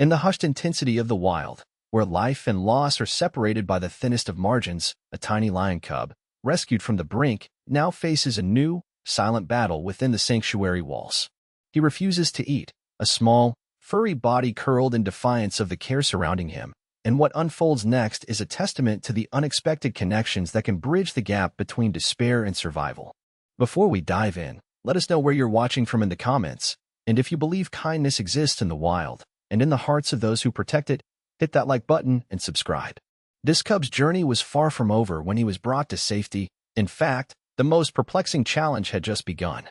In the hushed intensity of the wild, where life and loss are separated by the thinnest of margins, a tiny lion cub, rescued from the brink, now faces a new, silent battle within the sanctuary walls. He refuses to eat, a small, furry body curled in defiance of the care surrounding him, and what unfolds next is a testament to the unexpected connections that can bridge the gap between despair and survival. Before we dive in, let us know where you're watching from in the comments, and if you believe kindness exists in the wild, and in the hearts of those who protect it, hit that like button and subscribe. This cub's journey was far from over when he was brought to safety. In fact, the most perplexing challenge had just begun.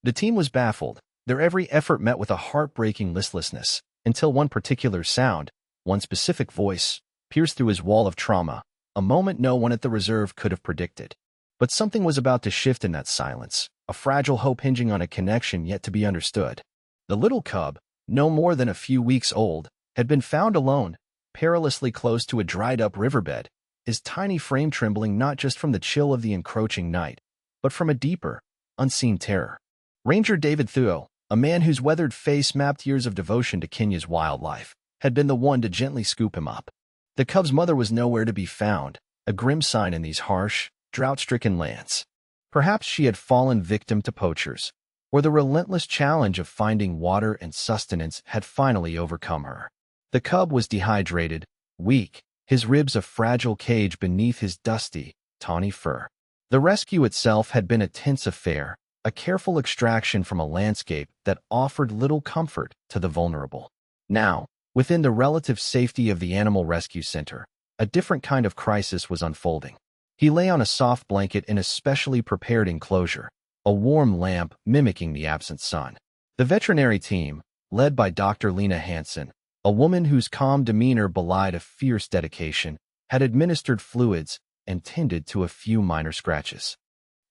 The team was baffled, their every effort met with a heartbreaking listlessness, until one particular sound, one specific voice, pierced through his wall of trauma, a moment no one at the reserve could have predicted. But something was about to shift in that silence, a fragile hope hinging on a connection yet to be understood. The little cub, no more than a few weeks old, had been found alone, perilously close to a dried-up riverbed, his tiny frame trembling not just from the chill of the encroaching night, but from a deeper, unseen terror. Ranger David Thuo, a man whose weathered face mapped years of devotion to Kenya's wildlife, had been the one to gently scoop him up. The cub's mother was nowhere to be found, a grim sign in these harsh, drought-stricken lands. Perhaps she had fallen victim to poachers, or the relentless challenge of finding water and sustenance had finally overcome her. The cub was dehydrated, weak, his ribs a fragile cage beneath his dusty, tawny fur. The rescue itself had been a tense affair, a careful extraction from a landscape that offered little comfort to the vulnerable. Now, within the relative safety of the Animal Rescue Center, a different kind of crisis was unfolding. He lay on a soft blanket in a specially prepared enclosure, a warm lamp mimicking the absent sun. The veterinary team, led by Dr. Lena Hansen, a woman whose calm demeanor belied a fierce dedication, had administered fluids and tended to a few minor scratches.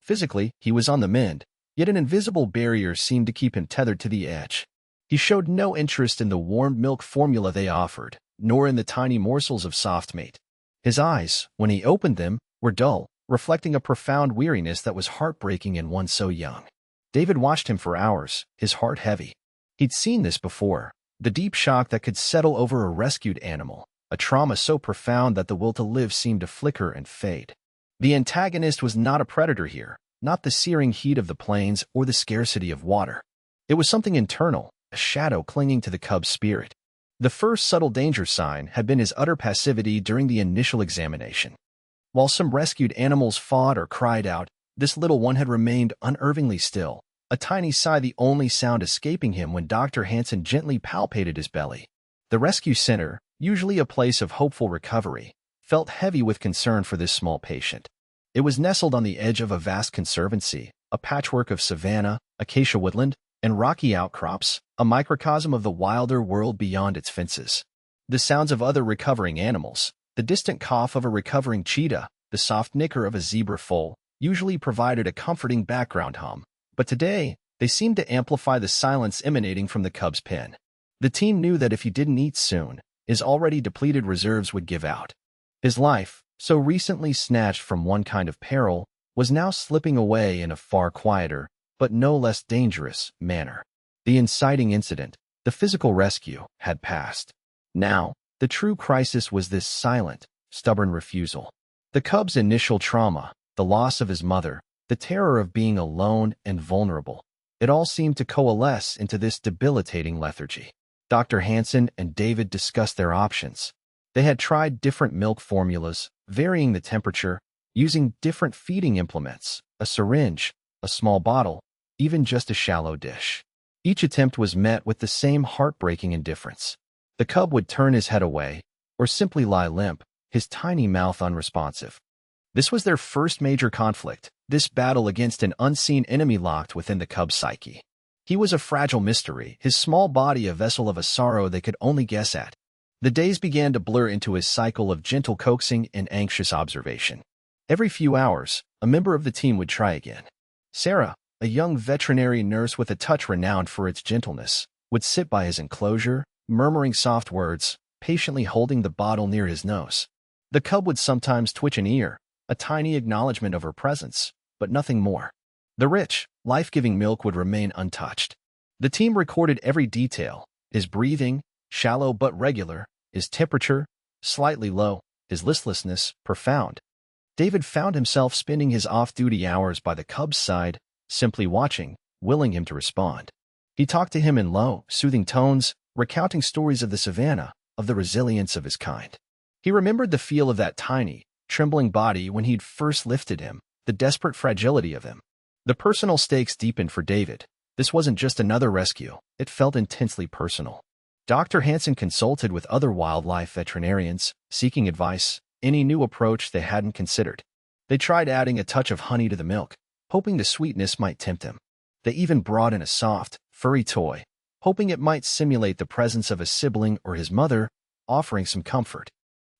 Physically, he was on the mend, yet an invisible barrier seemed to keep him tethered to the edge. He showed no interest in the warmed milk formula they offered, nor in the tiny morsels of soft meat. His eyes, when he opened them, were dull, reflecting a profound weariness that was heartbreaking in one so young. David watched him for hours, his heart heavy. He'd seen this before, the deep shock that could settle over a rescued animal, a trauma so profound that the will to live seemed to flicker and fade. The antagonist was not a predator here, not the searing heat of the plains or the scarcity of water. It was something internal, a shadow clinging to the cub's spirit. The first subtle danger sign had been his utter passivity during the initial examination. While some rescued animals fought or cried out, this little one had remained unervingly still, a tiny sigh the only sound escaping him when Dr. Hansen gently palpated his belly. The rescue center, usually a place of hopeful recovery, felt heavy with concern for this small patient. It was nestled on the edge of a vast conservancy, a patchwork of savanna, acacia woodland, and rocky outcrops, a microcosm of the wilder world beyond its fences. The sounds of other recovering animals, the distant cough of a recovering cheetah, the soft nicker of a zebra foal, usually provided a comforting background hum. But today, they seemed to amplify the silence emanating from the cub's pen. The team knew that if he didn't eat soon, his already depleted reserves would give out. His life, so recently snatched from one kind of peril, was now slipping away in a far quieter, but no less dangerous, manner. The inciting incident, the physical rescue, had passed. Now, the true crisis was this silent, stubborn refusal. The cub's initial trauma, the loss of his mother, the terror of being alone and vulnerable, it all seemed to coalesce into this debilitating lethargy. Dr. Hansen and David discussed their options. They had tried different milk formulas, varying the temperature, using different feeding implements, a syringe, a small bottle, even just a shallow dish. Each attempt was met with the same heartbreaking indifference. The cub would turn his head away, or simply lie limp, his tiny mouth unresponsive. This was their first major conflict, this battle against an unseen enemy locked within the cub's psyche. He was a fragile mystery, his small body a vessel of a sorrow they could only guess at. The days began to blur into his cycle of gentle coaxing and anxious observation. Every few hours, a member of the team would try again. Sarah, a young veterinary nurse with a touch renowned for its gentleness, would sit by his enclosure, murmuring soft words, patiently holding the bottle near his nose. The cub would sometimes twitch an ear, a tiny acknowledgement of her presence, but nothing more. The rich, life-giving milk would remain untouched. The team recorded every detail, his breathing, shallow but regular, his temperature slightly low, his listlessness profound. David found himself spending his off-duty hours by the cub's side, simply watching, willing him to respond. He talked to him in low, soothing tones, recounting stories of the savannah, of the resilience of his kind. He remembered the feel of that tiny, trembling body when he'd first lifted him, the desperate fragility of him. The personal stakes deepened for David. This wasn't just another rescue. It felt intensely personal. Dr. Hansen consulted with other wildlife veterinarians, seeking advice, any new approach they hadn't considered. They tried adding a touch of honey to the milk, hoping the sweetness might tempt him. They even brought in a soft, furry toy, hoping it might simulate the presence of a sibling or his mother, offering some comfort.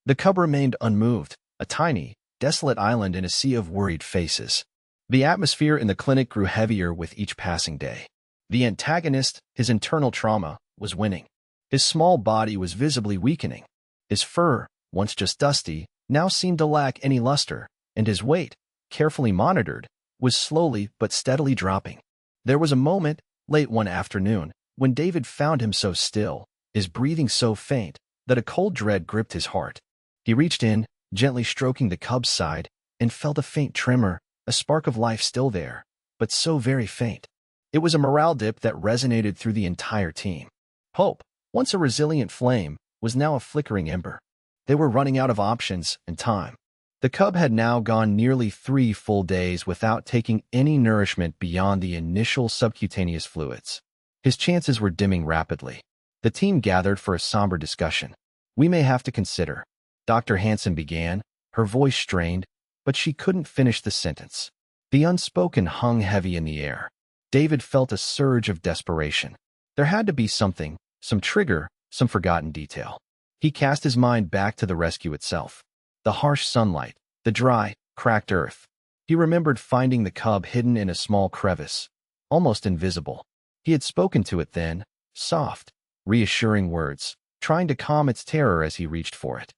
The cub remained unmoved, a tiny, desolate island in a sea of worried faces. The atmosphere in the clinic grew heavier with each passing day. The antagonist, his internal trauma, was winning. His small body was visibly weakening. His fur, once just dusty, now seemed to lack any luster, and his weight, carefully monitored, was slowly but steadily dropping. There was a moment, late one afternoon, when David found him so still, his breathing so faint, that a cold dread gripped his heart. He reached in, gently stroking the cub's side, and felt a faint tremor, a spark of life still there, but so very faint. It was a morale dip that resonated through the entire team. Hope, once a resilient flame, was now a flickering ember. They were running out of options and time. The cub had now gone nearly 3 full days without taking any nourishment beyond the initial subcutaneous fluids. His chances were dimming rapidly. The team gathered for a somber discussion. "We may have to consider," Dr. Hansen began, her voice strained, but she couldn't finish the sentence. The unspoken hung heavy in the air. David felt a surge of desperation. There had to be something, some trigger, some forgotten detail. He cast his mind back to the rescue itself. The harsh sunlight, the dry, cracked earth. He remembered finding the cub hidden in a small crevice, almost invisible. He had spoken to it then, soft, reassuring words, trying to calm its terror as he reached for it.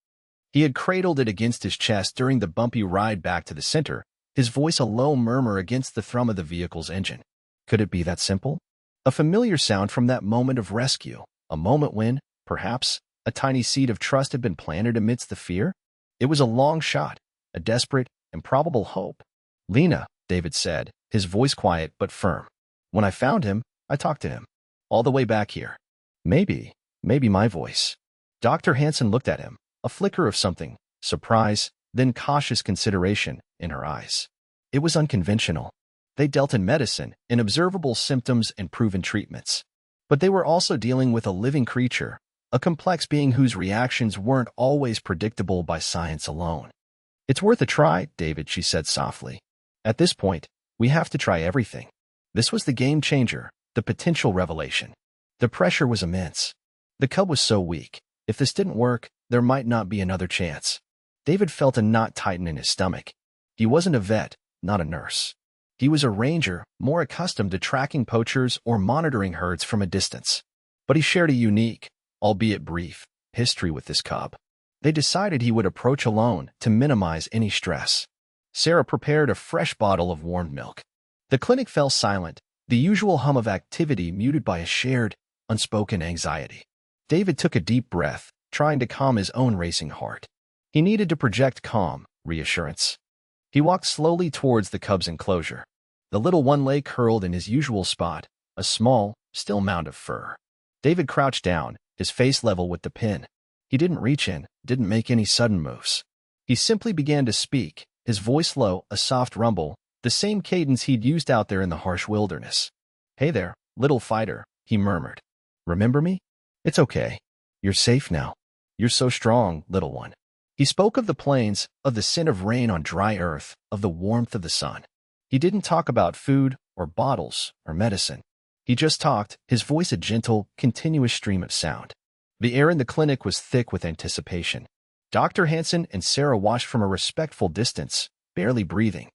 He had cradled it against his chest during the bumpy ride back to the center, his voice a low murmur against the thrum of the vehicle's engine. Could it be that simple? A familiar sound from that moment of rescue, a moment when, perhaps, a tiny seed of trust had been planted amidst the fear? It was a long shot, a desperate, improbable hope. "Lena," David said, his voice quiet but firm. "When I found him, I talked to him. All the way back here. Maybe my voice." Dr. Hansen looked at him, a flicker of something, surprise, then cautious consideration, in her eyes. It was unconventional. They dealt in medicine, in observable symptoms and proven treatments. But they were also dealing with a living creature, a complex being whose reactions weren't always predictable by science alone. "It's worth a try, David," she said softly. "At this point, we have to try everything." This was the game changer, the potential revelation. The pressure was immense. The cub was so weak. If this didn't work, there might not be another chance. David felt a knot tighten in his stomach. He wasn't a vet, not a nurse. He was a ranger, more accustomed to tracking poachers or monitoring herds from a distance. But he shared a unique, albeit brief, history with this cub. They decided he would approach alone to minimize any stress. Sarah prepared a fresh bottle of warmed milk. The clinic fell silent, the usual hum of activity muted by a shared, unspoken anxiety. David took a deep breath, trying to calm his own racing heart. He needed to project calm, reassurance. He walked slowly towards the cub's enclosure. The little one lay curled in his usual spot, a small, still mound of fur. David crouched down, his face level with the pen. He didn't reach in, didn't make any sudden moves. He simply began to speak, his voice low, a soft rumble, the same cadence he'd used out there in the harsh wilderness. "Hey there, little fighter," he murmured. "Remember me? It's okay. You're safe now. You're so strong, little one." He spoke of the plains, of the scent of rain on dry earth, of the warmth of the sun. He didn't talk about food, or bottles, or medicine. He just talked, his voice a gentle, continuous stream of sound. The air in the clinic was thick with anticipation. Dr. Hansen and Sarah watched from a respectful distance, barely breathing.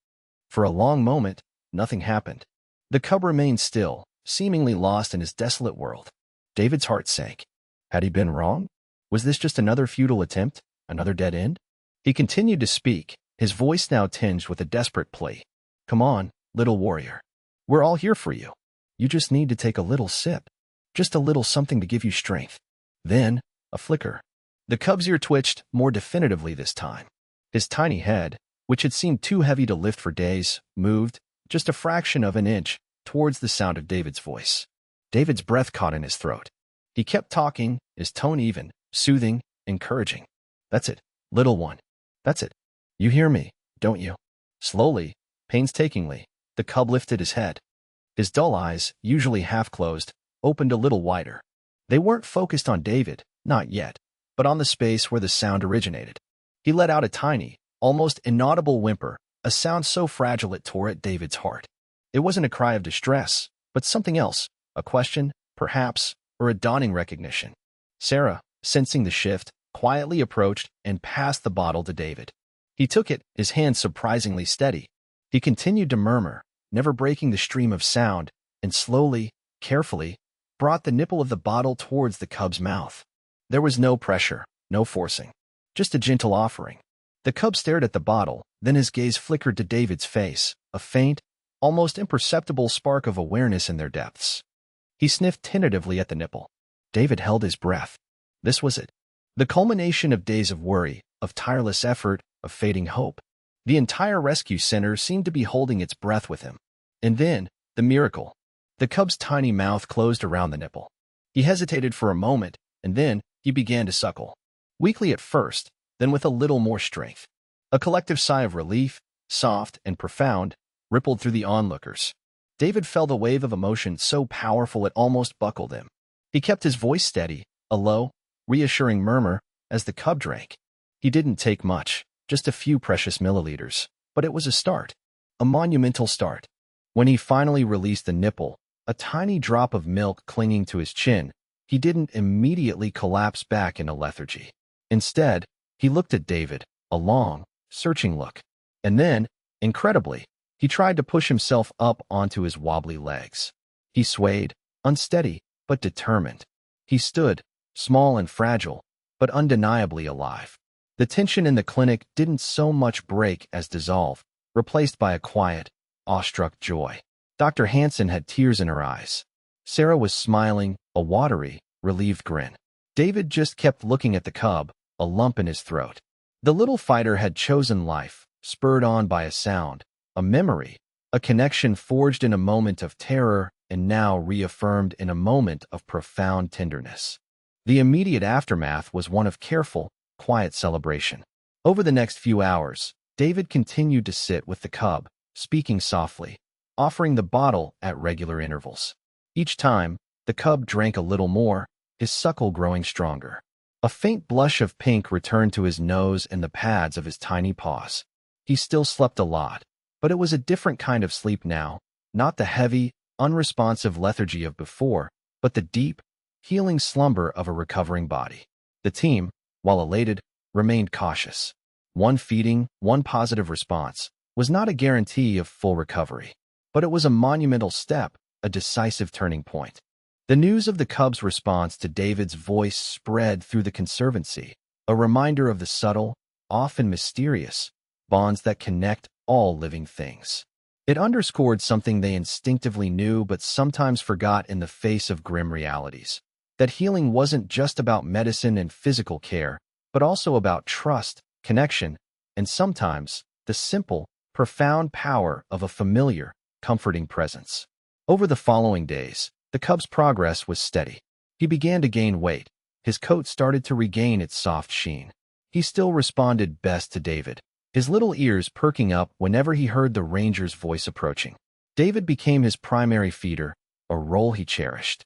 For a long moment, nothing happened. The cub remained still, seemingly lost in his desolate world. David's heart sank. Had he been wrong? Was this just another futile attempt? Another dead end? He continued to speak, his voice now tinged with a desperate plea. "Come on, little warrior. We're all here for you. You just need to take a little sip. Just a little something to give you strength." Then, a flicker. The cub's ear twitched more definitively this time. His tiny head, which had seemed too heavy to lift for days, moved, just a fraction of an inch, towards the sound of David's voice. David's breath caught in his throat. He kept talking, his tone even, soothing, encouraging. "That's it, little one. That's it. You hear me, don't you?" Slowly, painstakingly, the cub lifted his head. His dull eyes, usually half-closed, opened a little wider. They weren't focused on David, not yet, but on the space where the sound originated. He let out a tiny, almost inaudible whimper, a sound so fragile it tore at David's heart. It wasn't a cry of distress, but something else, a question, perhaps, or a dawning recognition. Sarah, sensing the shift, quietly approached and passed the bottle to David. He took it, his hand surprisingly steady. He continued to murmur, never breaking the stream of sound, and slowly, carefully, brought the nipple of the bottle towards the cub's mouth. There was no pressure, no forcing, just a gentle offering. The cub stared at the bottle, then his gaze flickered to David's face, a faint, almost imperceptible spark of awareness in their depths. He sniffed tentatively at the nipple. David held his breath. This was it. The culmination of days of worry, of tireless effort, of fading hope. The entire rescue center seemed to be holding its breath with him. And then, the miracle. The cub's tiny mouth closed around the nipple. He hesitated for a moment, and then he began to suckle. Weakly at first, then with a little more strength. A collective sigh of relief, soft and profound, rippled through the onlookers. David felt a wave of emotion so powerful it almost buckled him. He kept his voice steady, a low, reassuring murmur, as the cub drank. He didn't take much, just a few precious milliliters, but it was a start. A monumental start. When he finally released the nipple, a tiny drop of milk clinging to his chin, he didn't immediately collapse back into lethargy. Instead, he looked at David, a long, searching look. And then, incredibly, he tried to push himself up onto his wobbly legs. He swayed, unsteady, but determined. He stood, small and fragile, but undeniably alive. The tension in the clinic didn't so much break as dissolve, replaced by a quiet, awestruck joy. Dr. Hansen had tears in her eyes. Sarah was smiling, a watery, relieved grin. David just kept looking at the cub, a lump in his throat. The little fighter had chosen life, spurred on by a sound, a memory, a connection forged in a moment of terror and now reaffirmed in a moment of profound tenderness. The immediate aftermath was one of careful, quiet celebration. Over the next few hours, David continued to sit with the cub, speaking softly, offering the bottle at regular intervals. Each time, the cub drank a little more, his suckle growing stronger. A faint blush of pink returned to his nose and the pads of his tiny paws. He still slept a lot, but it was a different kind of sleep now, not the heavy, unresponsive lethargy of before, but the deep, healing slumber of a recovering body. The team, while elated, remained cautious. One feeding, one positive response, was not a guarantee of full recovery, but it was a monumental step, a decisive turning point. The news of the cub's response to David's voice spread through the conservancy, a reminder of the subtle, often mysterious, bonds that connect all living things. It underscored something they instinctively knew but sometimes forgot in the face of grim realities. That healing wasn't just about medicine and physical care, but also about trust, connection, and sometimes the simple, profound power of a familiar, comforting presence. Over the following days, the cub's progress was steady. He began to gain weight. His coat started to regain its soft sheen. He still responded best to David, his little ears perking up whenever he heard the ranger's voice approaching. David became his primary feeder, a role he cherished.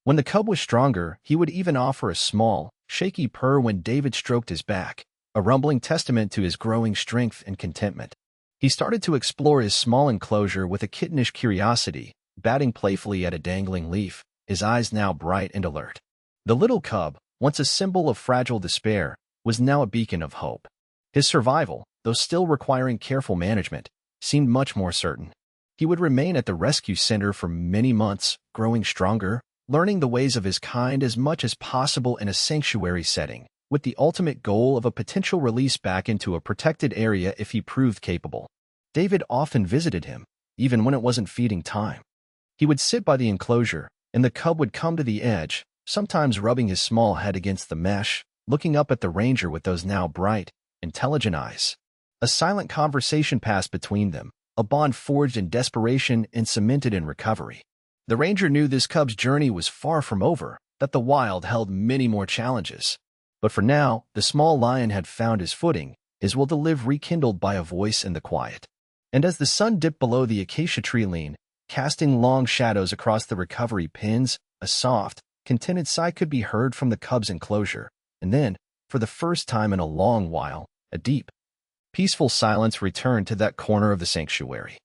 When the cub was stronger, he would even offer a small, shaky purr when David stroked his back, a rumbling testament to his growing strength and contentment. He started to explore his small enclosure with a kittenish curiosity, batting playfully at a dangling leaf, his eyes now bright and alert. The little cub, once a symbol of fragile despair, was now a beacon of hope. His survival, though still requiring careful management, seemed much more certain. He would remain at the rescue center for many months, growing stronger, learning the ways of his kind as much as possible in a sanctuary setting, with the ultimate goal of a potential release back into a protected area if he proved capable. David often visited him, even when it wasn't feeding time. He would sit by the enclosure, and the cub would come to the edge, sometimes rubbing his small head against the mesh, looking up at the ranger with those now bright, intelligent eyes. A silent conversation passed between them, a bond forged in desperation and cemented in recovery. The ranger knew this cub's journey was far from over, that the wild held many more challenges. But for now, the small lion had found his footing, his will to live rekindled by a voice in the quiet. And as the sun dipped below the acacia tree lean, casting long shadows across the recovery pins, a soft, contented sigh could be heard from the cub's enclosure, and then, for the first time in a long while, a deep, peaceful silence returned to that corner of the sanctuary.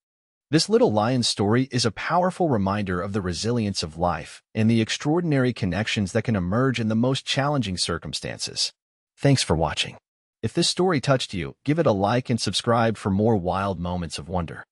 This little lion's story is a powerful reminder of the resilience of life and the extraordinary connections that can emerge in the most challenging circumstances. Thanks for watching. If this story touched you, give it a like and subscribe for more wild moments of wonder.